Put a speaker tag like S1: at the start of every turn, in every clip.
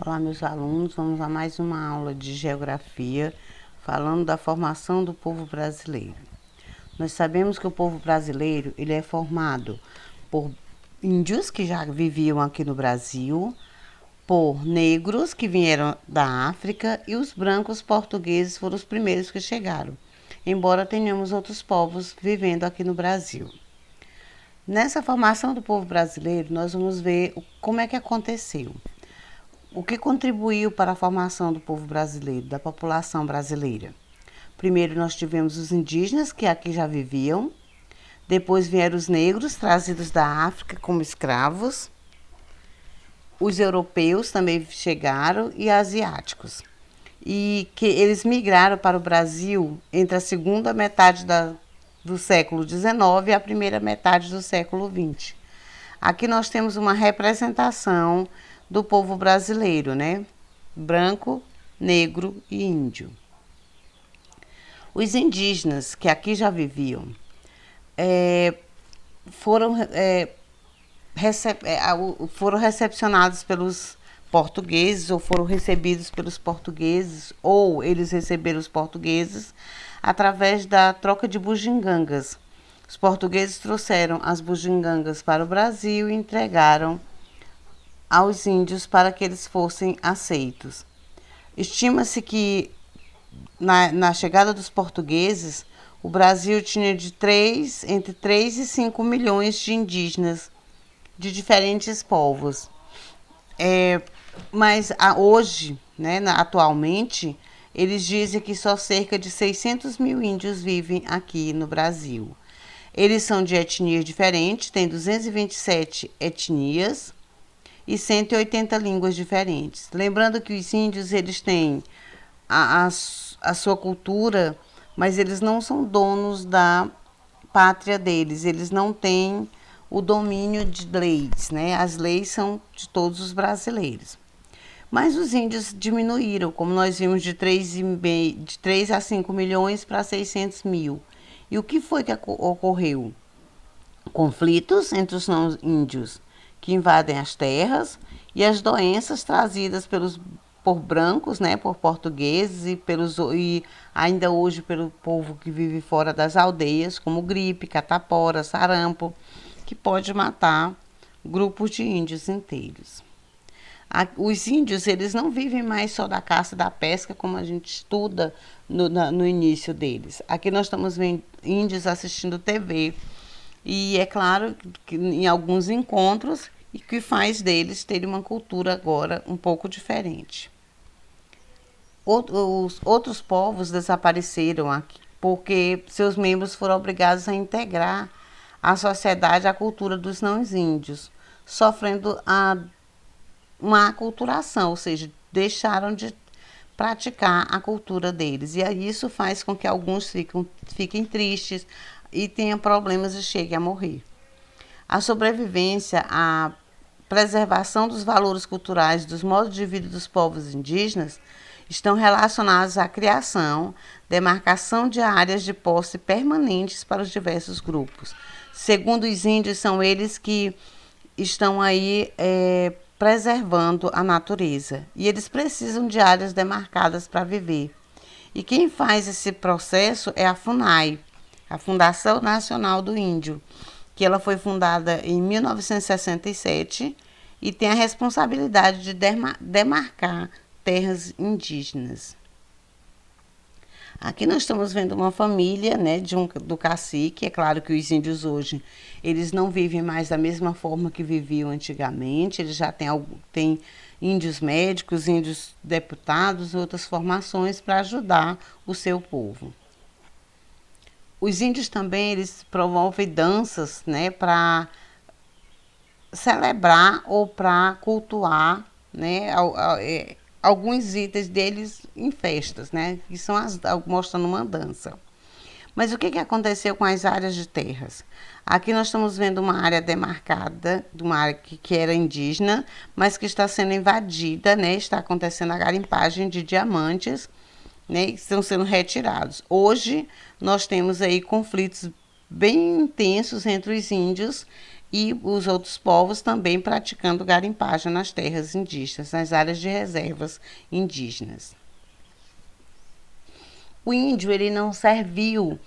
S1: Olá, meus alunos, vamos a mais uma aula de geografia, falando da formação do povo brasileiro. Nós sabemos que o povo brasileiro ele é formado por índios que já viviam aqui no Brasil, por negros que vieram da África e os brancos portugueses foram os primeiros que chegaram, embora tenhamos outros povos vivendo aqui no Brasil. Nessa formação do povo brasileiro, nós vamos ver como é que aconteceu. O que contribuiu para a formação do povo brasileiro, da população brasileira? Primeiro nós tivemos os indígenas, que aqui já viviam. Depois vieram os negros, trazidos da África como escravos. Os europeus também chegaram e asiáticos. E que eles migraram para o Brasil entre a segunda metade do século XIX e a primeira metade do século XX. Aqui nós temos uma representação do povo brasileiro, né? Branco, negro e índio. Os indígenas que aqui já viviam foram recepcionados pelos portugueses ou foram recebidos pelos portugueses ou eles receberam os portugueses através da troca de bugigangas. Os portugueses trouxeram as bugigangas para o Brasil e entregaram aos índios para que eles fossem aceitos. Estima-se que na chegada dos portugueses, o Brasil tinha entre 3 e 5 milhões de indígenas de diferentes povos. Mas hoje, né, atualmente, eles dizem que só cerca de 600 mil índios vivem aqui no Brasil. Eles são de etnias diferentes, tem 227 etnias e 180 línguas diferentes. Lembrando que os índios eles têm a sua cultura, mas eles não são donos da pátria deles, eles não têm o domínio de leis, né? As leis são de todos os brasileiros. Mas os índios diminuíram, como nós vimos, de 3 a 5 milhões para 600 mil. E o que foi que ocorreu? Conflitos entre os não índios que invadem as terras e as doenças trazidas por brancos, né, por portugueses e ainda hoje pelo povo que vive fora das aldeias, como gripe, catapora, sarampo, que pode matar grupos de índios inteiros. Os índios eles não vivem mais só da caça e da pesca, como a gente estuda no início deles. Aqui nós estamos vendo índios assistindo TV, e é claro que em alguns encontros, e que faz deles terem uma cultura agora um pouco diferente. Os outros povos desapareceram aqui, porque seus membros foram obrigados a integrar a sociedade à cultura dos não-índios, sofrendo uma aculturação, ou seja, deixaram de praticar a cultura deles. E aí isso faz com que alguns fiquem tristes e tenham problemas e cheguem a morrer. A sobrevivência, a preservação dos valores culturais, dos modos de vida dos povos indígenas estão relacionados à criação, demarcação de áreas de posse permanentes para os diversos grupos. Segundo os índios, são eles que estão aí preservando a natureza e eles precisam de áreas demarcadas para viver. E quem faz esse processo é a FUNAI, a Fundação Nacional do Índio, que ela foi fundada em 1967 e tem a responsabilidade de demarcar terras indígenas. Aqui nós estamos vendo uma família, né, do cacique. É claro que os índios hoje eles não vivem mais da mesma forma que viviam antigamente. Eles já têm índios médicos, índios deputados, outras formações para ajudar o seu povo. Os índios também eles promovem danças, né, para celebrar ou para cultuar, né, alguns itens deles em festas, né, que são mostrando uma dança. Mas o que aconteceu com as áreas de terras? Aqui nós estamos vendo uma área demarcada, de uma área que era indígena, mas que está sendo invadida, né, está acontecendo a garimpagem de diamantes, né, que estão sendo retirados. Hoje nós temos aí conflitos bem intensos entre os índios e os outros povos também praticando garimpagem nas terras indígenas, nas áreas de reservas indígenas. O índio ele não serviu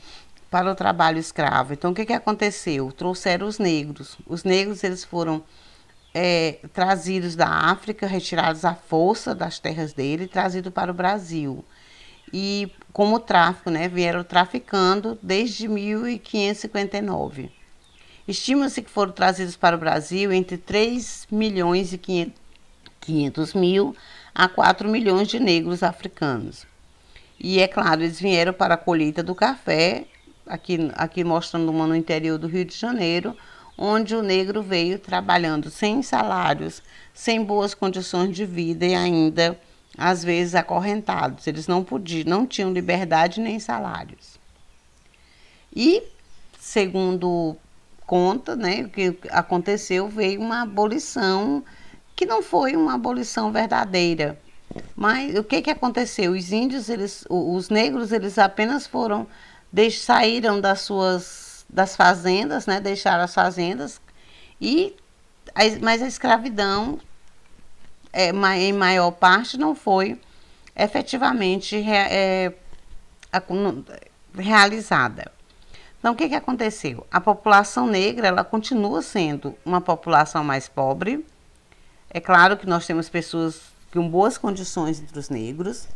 S1: para o trabalho escravo. Então, o que aconteceu? Trouxeram os negros. Os negros eles foram trazidos da África, retirados à força das terras dele e trazidos para o Brasil. E como tráfico, né, vieram traficando desde 1559. Estima-se que foram trazidos para o Brasil entre 3 milhões e 500 mil a 4 milhões de negros africanos. E é claro, eles vieram para a colheita do café, aqui mostrando uma no interior do Rio de Janeiro, onde o negro veio trabalhando sem salários, sem boas condições de vida e ainda, às vezes, acorrentados. Eles não tinham liberdade nem salários. E, segundo conta, né, o que aconteceu, veio uma abolição que não foi uma abolição verdadeira. Mas o que aconteceu? Os índios, os negros, eles apenas saíram das fazendas, né? Deixaram as fazendas, mas a escravidão, em maior parte, não foi efetivamente realizada. Então, o que aconteceu? A população negra, ela continua sendo uma população mais pobre. É claro que nós temos pessoas com boas condições entre os negros.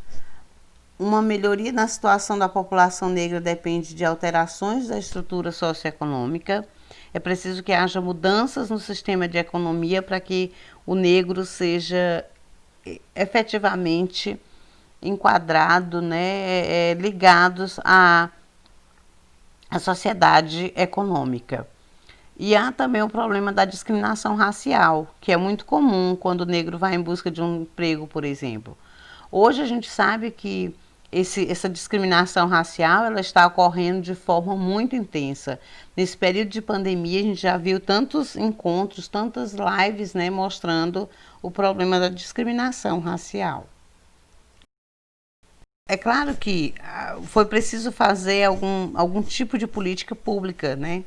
S1: Uma melhoria na situação da população negra depende de alterações da estrutura socioeconômica. É preciso que haja mudanças no sistema de economia para que o negro seja efetivamente enquadrado, né, ligados à sociedade econômica. E há também o problema da discriminação racial, que é muito comum quando o negro vai em busca de um emprego, por exemplo. Hoje a gente sabe que essa discriminação racial ela está ocorrendo de forma muito intensa. Nesse período de pandemia, a gente já viu tantos encontros, tantas lives, né, mostrando o problema da discriminação racial. É claro que foi preciso fazer algum tipo de política pública, né?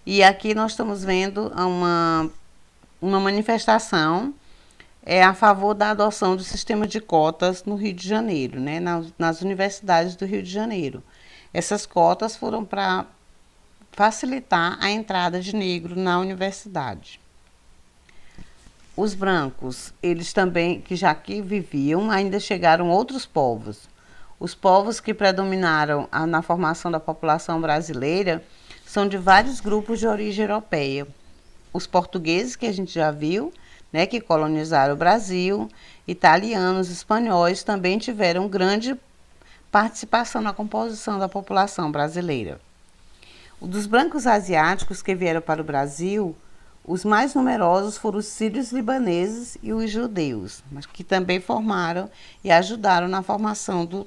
S1: E aqui nós estamos vendo uma manifestação a favor da adoção do sistema de cotas no Rio de Janeiro, né, nas universidades do Rio de Janeiro. Essas cotas foram para facilitar a entrada de negro na universidade. Os brancos, eles também, que já aqui viviam, ainda chegaram outros povos. Os povos que predominaram na formação da população brasileira são de vários grupos de origem europeia. Os portugueses, que a gente já viu, né, que colonizaram o Brasil, italianos, espanhóis também tiveram grande participação na composição da população brasileira. Dos brancos asiáticos que vieram para o Brasil, os mais numerosos foram os sírios libaneses e os judeus, mas que também formaram e ajudaram na formação do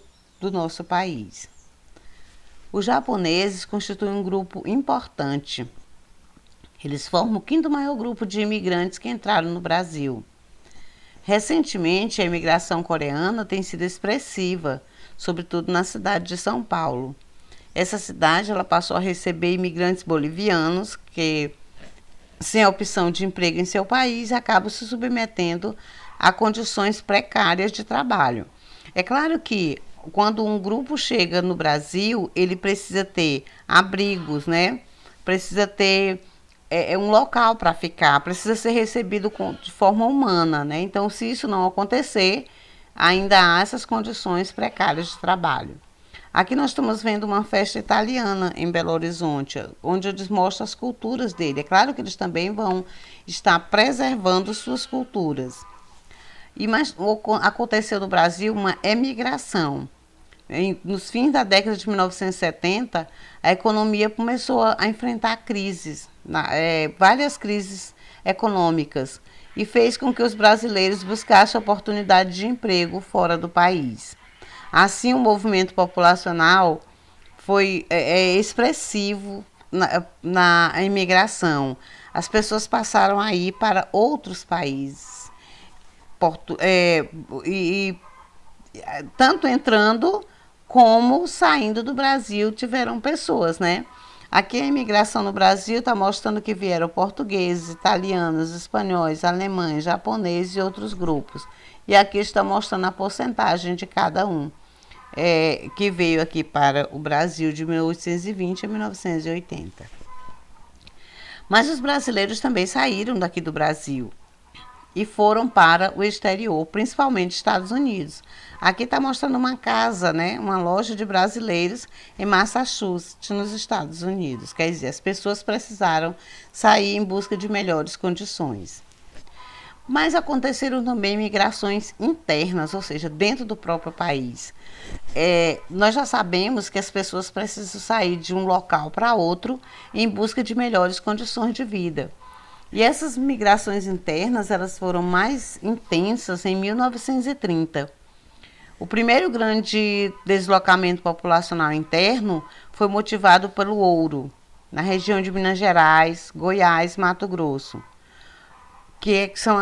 S1: nosso país. Os japoneses constituem um grupo importante. Eles formam o quinto maior grupo de imigrantes que entraram no Brasil. Recentemente, a imigração coreana tem sido expressiva, sobretudo na cidade de São Paulo. Essa cidade ela passou a receber imigrantes bolivianos que, sem a opção de emprego em seu país, acabam se submetendo a condições precárias de trabalho. É claro que quando um grupo chega no Brasil, ele precisa ter abrigos, né? Precisa ter um local para ficar, precisa ser recebido de forma humana, né? Então, se isso não acontecer, ainda há essas condições precárias de trabalho. Aqui nós estamos vendo uma festa italiana em Belo Horizonte, onde eles mostram as culturas dele. É claro que eles também vão estar preservando suas culturas. Mas aconteceu no Brasil uma emigração. Nos fins da década de 1970, a economia começou a enfrentar crises, várias crises econômicas, e fez com que os brasileiros buscassem oportunidade de emprego fora do país. Assim, o movimento populacional foi expressivo na imigração. As pessoas passaram a ir para outros países, tanto entrando como saindo do Brasil tiveram pessoas, né? Aqui a imigração no Brasil está mostrando que vieram portugueses, italianos, espanhóis, alemães, japoneses e outros grupos. E aqui está mostrando a porcentagem de cada um, que veio aqui para o Brasil de 1820 a 1980. Mas os brasileiros também saíram daqui do Brasil e foram para o exterior, principalmente Estados Unidos. Aqui está mostrando uma casa, né, uma loja de brasileiros em Massachusetts, nos Estados Unidos. Quer dizer, as pessoas precisaram sair em busca de melhores condições. Mas aconteceram também migrações internas, ou seja, dentro do próprio país. Nós já sabemos que as pessoas precisam sair de um local para outro em busca de melhores condições de vida. E essas migrações internas, elas foram mais intensas em 1930. O primeiro grande deslocamento populacional interno foi motivado pelo ouro, na região de Minas Gerais, Goiás, Mato Grosso, que são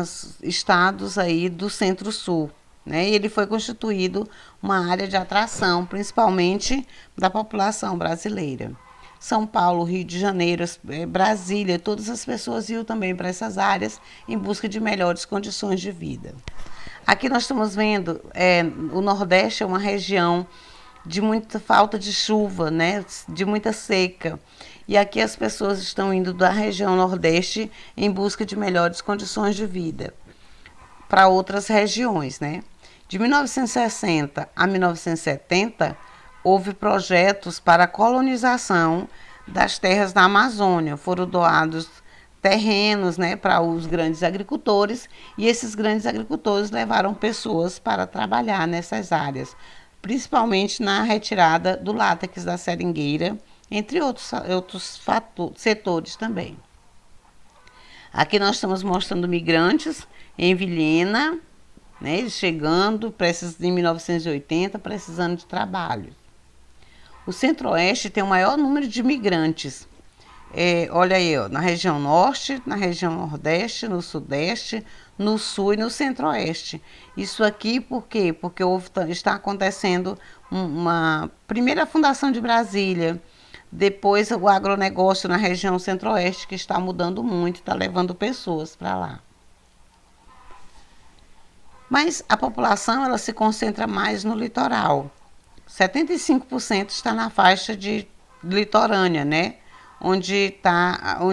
S1: os estados aí do Centro-Sul. Né? E ele foi constituído uma área de atração, principalmente da população brasileira. São Paulo, Rio de Janeiro, Brasília, todas as pessoas iam também para essas áreas em busca de melhores condições de vida. Aqui nós estamos vendo, o Nordeste é uma região de muita falta de chuva, né, de muita seca. E aqui as pessoas estão indo da região Nordeste em busca de melhores condições de vida para outras regiões, né? De 1960 a 1970, houve projetos para a colonização das terras da Amazônia. Foram doados terrenos, né, para os grandes agricultores, e esses grandes agricultores levaram pessoas para trabalhar nessas áreas, principalmente na retirada do látex da seringueira, entre outros setores também. Aqui nós estamos mostrando migrantes em Vilhena, né, eles chegando em 1980, precisando de trabalho. O Centro-Oeste tem o maior número de migrantes. Olha aí, ó, na região Norte, na região Nordeste, no Sudeste, no Sul e no Centro-Oeste. Isso aqui por quê? Porque está acontecendo uma primeira fundação de Brasília, depois o agronegócio na região Centro-Oeste, que está mudando muito, está levando pessoas para lá. Mas a população ela se concentra mais no litoral. 75% está na faixa de litorânea, né? Onde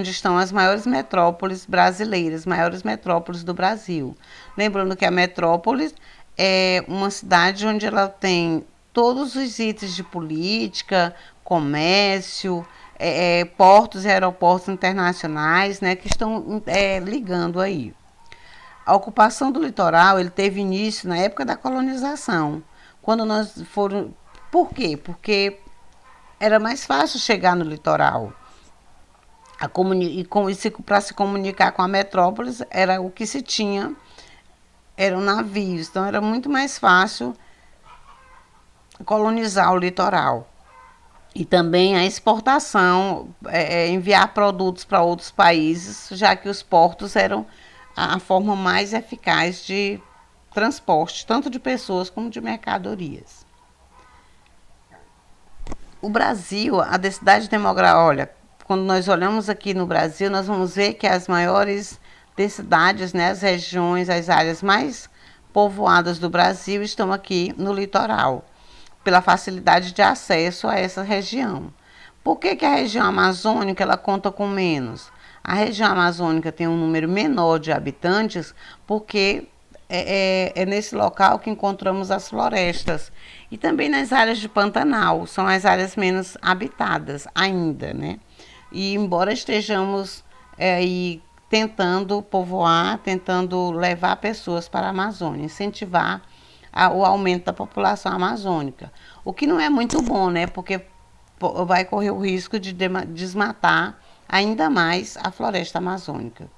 S1: estão as maiores metrópoles brasileiras, maiores metrópoles do Brasil. Lembrando que a metrópole é uma cidade onde ela tem todos os itens de política, comércio, portos e aeroportos internacionais, né, que estão ligando aí. A ocupação do litoral ele teve início na época da colonização, quando nós foram. Por quê? Porque era mais fácil chegar no litoral. Para se comunicar com a metrópole, era o que se tinha, eram navios. Então, era muito mais fácil colonizar o litoral. E também a exportação, enviar produtos para outros países, já que os portos eram a forma mais eficaz de transporte, tanto de pessoas como de mercadorias. O Brasil, a densidade demográfica, olha, quando nós olhamos aqui no Brasil, nós vamos ver que as maiores densidades, né, as regiões, as áreas mais povoadas do Brasil estão aqui no litoral, pela facilidade de acesso a essa região. Por que a região amazônica ela conta com menos? A região amazônica tem um número menor de habitantes porque é nesse local que encontramos as florestas. E também nas áreas de Pantanal, são as áreas menos habitadas ainda, né? E embora estejamos aí tentando povoar, tentando levar pessoas para a Amazônia, incentivar o aumento da população amazônica. O que não é muito bom, né? Porque vai correr o risco de desmatar ainda mais a floresta amazônica.